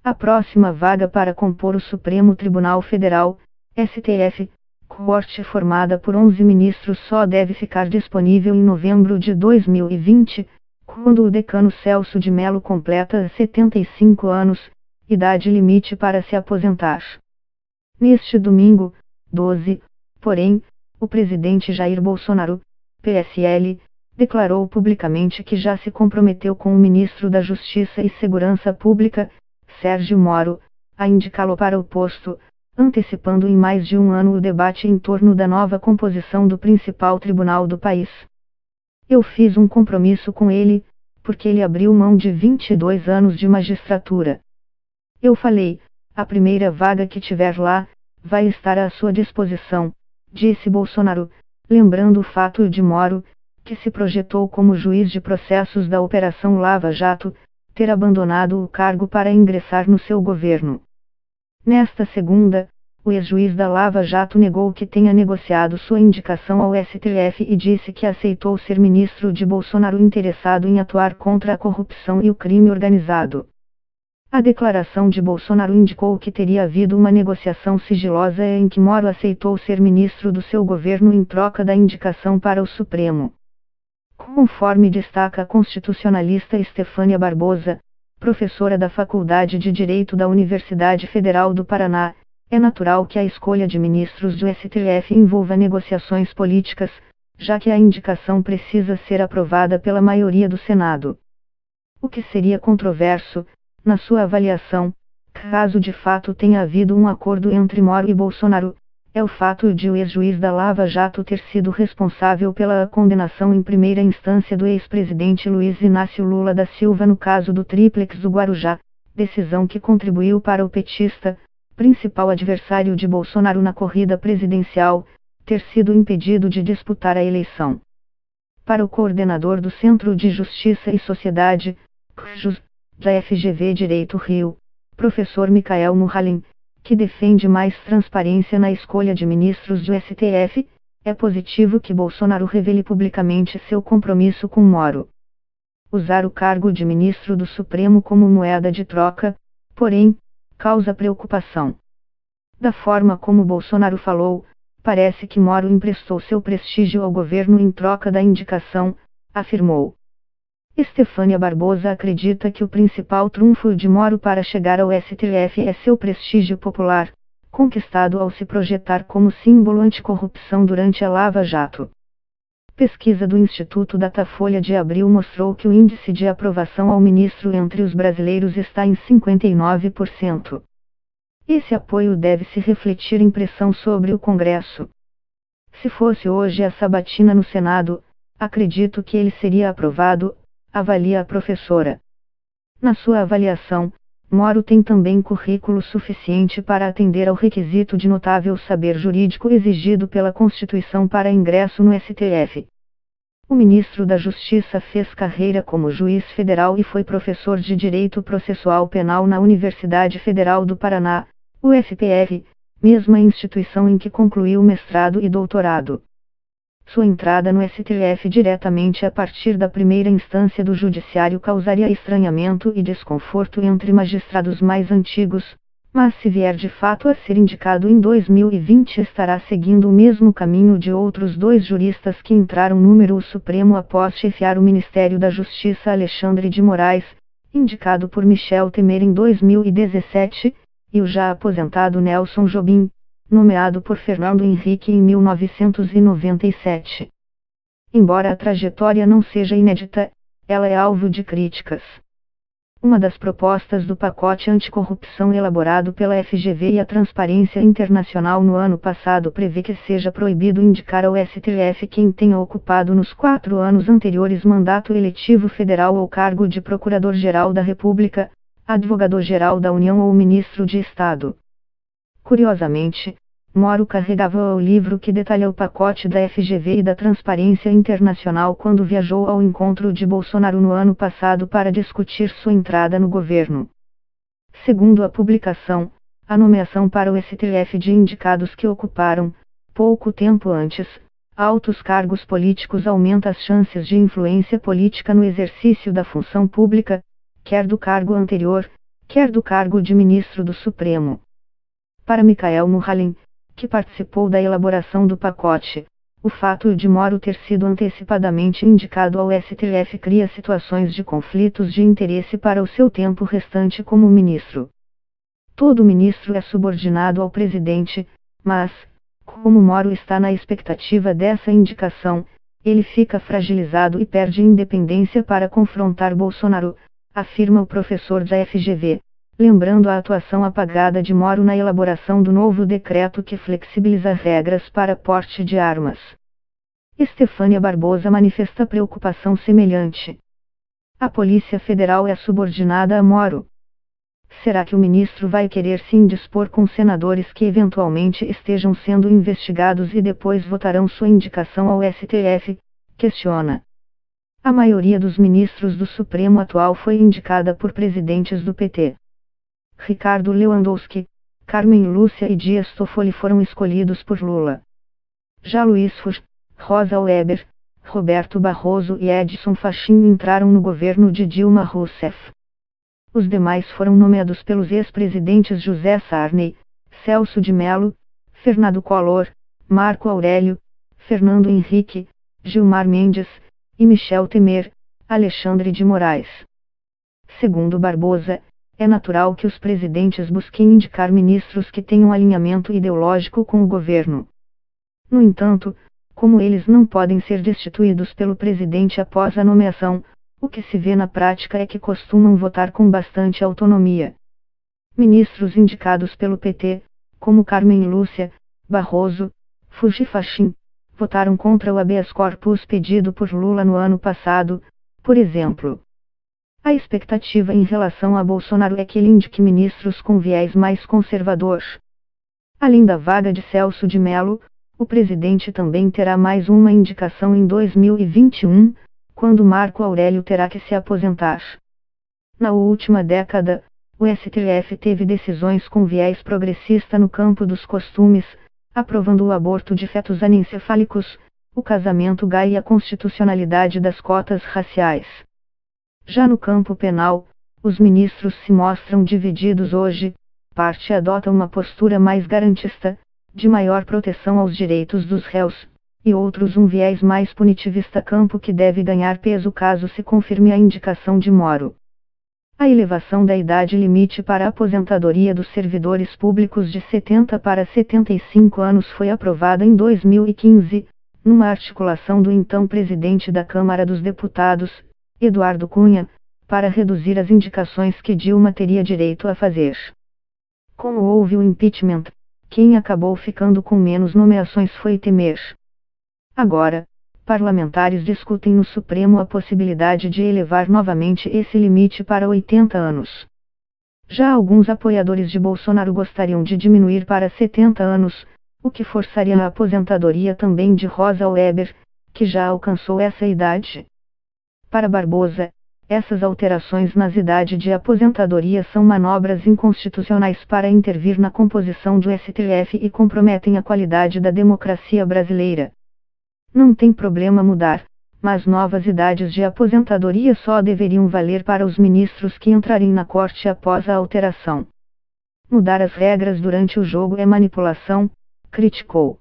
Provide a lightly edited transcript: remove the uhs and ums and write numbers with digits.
A próxima vaga para compor o Supremo Tribunal Federal, STF, corte formada por 11 ministros só deve ficar disponível em novembro de 2020, quando o decano Celso de Mello completa 75 anos, idade limite para se aposentar. Neste domingo, 12, porém, o presidente Jair Bolsonaro, PSL, declarou publicamente que já se comprometeu com o ministro da Justiça e Segurança Pública, Sérgio Moro, a indicá-lo para o posto, antecipando em mais de um ano o debate em torno da nova composição do principal tribunal do país. Eu fiz um compromisso com ele, porque ele abriu mão de 22 anos de magistratura. Eu falei, a primeira vaga que tiver lá, vai estar à sua disposição, disse Bolsonaro, lembrando o fato de Moro, que se projetou como juiz de processos da Operação Lava Jato, ter abandonado o cargo para ingressar no seu governo. Nesta segunda, o ex-juiz da Lava Jato negou que tenha negociado sua indicação ao STF e disse que aceitou ser ministro de Bolsonaro interessado em atuar contra a corrupção e o crime organizado. A declaração de Bolsonaro indicou que teria havido uma negociação sigilosa em que Moro aceitou ser ministro do seu governo em troca da indicação para o Supremo. Conforme destaca a constitucionalista Estefânia Barbosa, professora da Faculdade de Direito da Universidade Federal do Paraná, é natural que a escolha de ministros do STF envolva negociações políticas, já que a indicação precisa ser aprovada pela maioria do Senado. O que seria controverso, na sua avaliação, caso de fato tenha havido um acordo entre Moro e Bolsonaro, é o fato de o ex-juiz da Lava Jato ter sido responsável pela condenação em primeira instância do ex-presidente Luiz Inácio Lula da Silva no caso do Tríplex do Guarujá, decisão que contribuiu para o petista, principal adversário de Bolsonaro na corrida presidencial, ter sido impedido de disputar a eleição. Para o coordenador do Centro de Justiça e Sociedade, CJUS, da FGV Direito Rio, professor Micael Murralin, que defende mais transparência na escolha de ministros do STF, é positivo que Bolsonaro revele publicamente seu compromisso com Moro. Usar o cargo de ministro do Supremo como moeda de troca, porém, causa preocupação. Da forma como Bolsonaro falou, parece que Moro emprestou seu prestígio ao governo em troca da indicação, afirmou. Estefânia Barbosa acredita que o principal trunfo de Moro para chegar ao STF é seu prestígio popular, conquistado ao se projetar como símbolo anticorrupção durante a Lava Jato. Pesquisa do Instituto Datafolha de abril mostrou que o índice de aprovação ao ministro entre os brasileiros está em 59%. Esse apoio deve se refletir em pressão sobre o Congresso. Se fosse hoje a sabatina no Senado, acredito que ele seria aprovado, avalia a professora. Na sua avaliação, Moro tem também currículo suficiente para atender ao requisito de notável saber jurídico exigido pela Constituição para ingresso no STF. O ministro da Justiça fez carreira como juiz federal e foi professor de Direito Processual Penal na Universidade Federal do Paraná, UFPR, mesma instituição em que concluiu mestrado e doutorado. Sua entrada no STF diretamente a partir da primeira instância do Judiciário causaria estranhamento e desconforto entre magistrados mais antigos, mas se vier de fato a ser indicado em 2020 estará seguindo o mesmo caminho de outros dois juristas que entraram no Supremo após chefiar o Ministério da Justiça, Alexandre de Moraes, indicado por Michel Temer em 2017, e o já aposentado Nelson Jobim, nomeado por Fernando Henrique em 1997. Embora a trajetória não seja inédita, ela é alvo de críticas. Uma das propostas do pacote anticorrupção elaborado pela FGV e a Transparência Internacional no ano passado prevê que seja proibido indicar ao STF quem tenha ocupado nos 4 anos anteriores mandato eletivo federal ou cargo de Procurador-Geral da República, Advogado-Geral da União ou Ministro de Estado. Curiosamente, Moro carregava o livro que detalha o pacote da FGV e da Transparência Internacional quando viajou ao encontro de Bolsonaro no ano passado para discutir sua entrada no governo. Segundo a publicação, a nomeação para o STF de indicados que ocuparam, pouco tempo antes, altos cargos políticos aumenta as chances de influência política no exercício da função pública, quer do cargo anterior, quer do cargo de ministro do Supremo. Para Michael Mulhalen, que participou da elaboração do pacote, o fato de Moro ter sido antecipadamente indicado ao STF cria situações de conflitos de interesse para o seu tempo restante como ministro. Todo ministro é subordinado ao presidente, mas, como Moro está na expectativa dessa indicação, ele fica fragilizado e perde independência para confrontar Bolsonaro, afirma o professor da FGV, lembrando a atuação apagada de Moro na elaboração do novo decreto que flexibiliza as regras para porte de armas. Estefânia Barbosa manifesta preocupação semelhante. A Polícia Federal é subordinada a Moro. Será que o ministro vai querer se indispor com senadores que eventualmente estejam sendo investigados e depois votarão sua indicação ao STF? Questiona. A maioria dos ministros do Supremo atual foi indicada por presidentes do PT. Ricardo Lewandowski, Carmen Lúcia e Dias Toffoli foram escolhidos por Lula. Já Luiz Fux, Rosa Weber, Roberto Barroso e Edson Fachin entraram no governo de Dilma Rousseff. Os demais foram nomeados pelos ex-presidentes José Sarney, Celso de Mello, Fernando Collor, Marco Aurélio, Fernando Henrique, Gilmar Mendes, e Michel Temer, Alexandre de Moraes. Segundo Barbosa, é natural que os presidentes busquem indicar ministros que tenham alinhamento ideológico com o governo. No entanto, como eles não podem ser destituídos pelo presidente após a nomeação, o que se vê na prática é que costumam votar com bastante autonomia. Ministros indicados pelo PT, como Carmen Lúcia, Barroso, Fux e Fachin, votaram contra o habeas corpus pedido por Lula no ano passado, por exemplo. A expectativa em relação a Bolsonaro é que ele indique ministros com viés mais conservador. Além da vaga de Celso de Mello, o presidente também terá mais uma indicação em 2021, quando Marco Aurélio terá que se aposentar. Na última década, o STF teve decisões com viés progressista no campo dos costumes, aprovando o aborto de fetos anencefálicos, o casamento gay e a constitucionalidade das cotas raciais. Já no campo penal, os ministros se mostram divididos hoje, parte adota uma postura mais garantista, de maior proteção aos direitos dos réus, e outros um viés mais punitivista, campo que deve ganhar peso caso se confirme a indicação de Moro. A elevação da idade limite para a aposentadoria dos servidores públicos de 70 para 75 anos foi aprovada em 2015, numa articulação do então presidente da Câmara dos Deputados, Eduardo Cunha, para reduzir as indicações que Dilma teria direito a fazer. Como houve o impeachment, quem acabou ficando com menos nomeações foi Temer. Agora, parlamentares discutem no Supremo a possibilidade de elevar novamente esse limite para 80 anos. Já alguns apoiadores de Bolsonaro gostariam de diminuir para 70 anos, o que forçaria a aposentadoria também de Rosa Weber, que já alcançou essa idade. Para Barbosa, essas alterações nas idades de aposentadoria são manobras inconstitucionais para intervir na composição do STF e comprometem a qualidade da democracia brasileira. Não tem problema mudar, mas novas idades de aposentadoria só deveriam valer para os ministros que entrarem na corte após a alteração. Mudar as regras durante o jogo é manipulação, criticou.